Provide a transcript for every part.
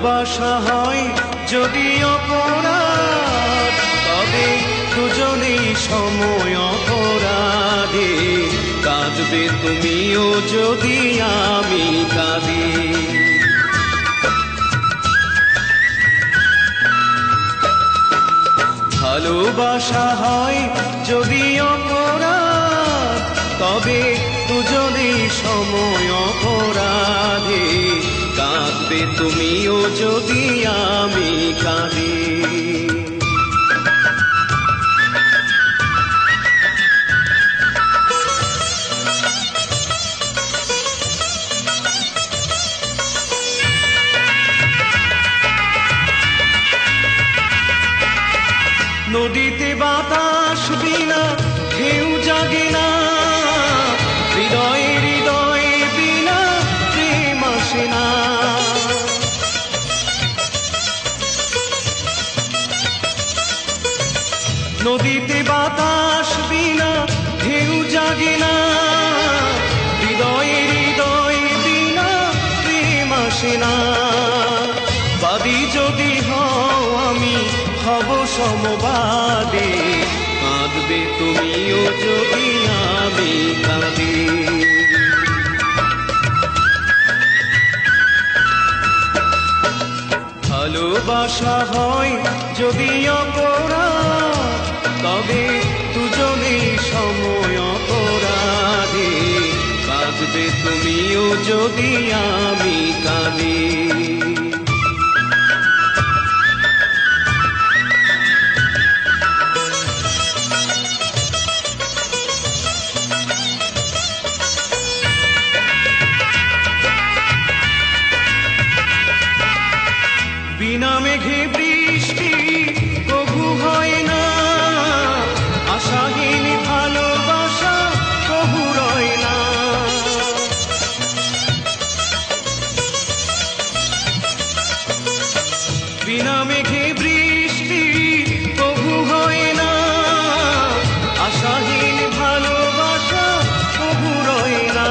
ভালোবাসা হয় যদি অপরাধ, তবে দুজনেই সময় অপরাধে। কাঁদবে তুমিও যদি আমি কাঁদি। ভালোবাসা হয় যদি অপরাধ, তবে দুজনেই সময় অপরাধে। কাঁদবে তুমিও যদি আমি কাঁদি। নদীতে বাতাস বিনা ঢেউ জাগে না, হৃদয়ে হৃদয়ে বিনা প্রেম আসে না। নদীতে বাতাস বিনা ঢেউ জাগে না, হৃদয়ে হৃদয়ে বিনা প্রেম আসে না। বাদী যদি হও আমি হব সমবাদে। কাঁদবে তুমিও যদি আমি কাঁদি। ভালোবাসা হয় যদি অপরাধ, তবে দুজনেই সময় অপরাধে। কাঁদবে তুমিও যদি আমি কাঁদি। বিনা মেঘে বৃষ্টি কভু হয় না, আশাহীন ভালোবাসা কভু রয় না। বিনা মেঘে বৃষ্টি কভু হয় না, আশাহীন ভালোবাসা কভু রয় না।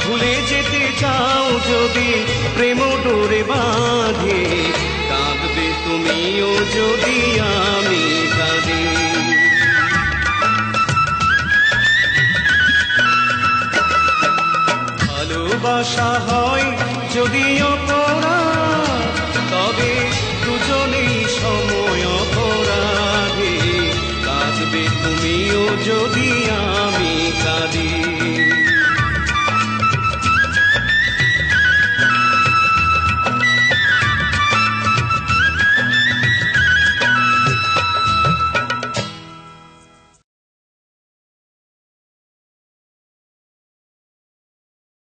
ভুলে যেতে চাও যদি প্রেম ডোরে বাঁধে। কাঁদবে তুমিও যদি আমি কাঁদি। ভালোবাসা হয় যদি অপরাধ,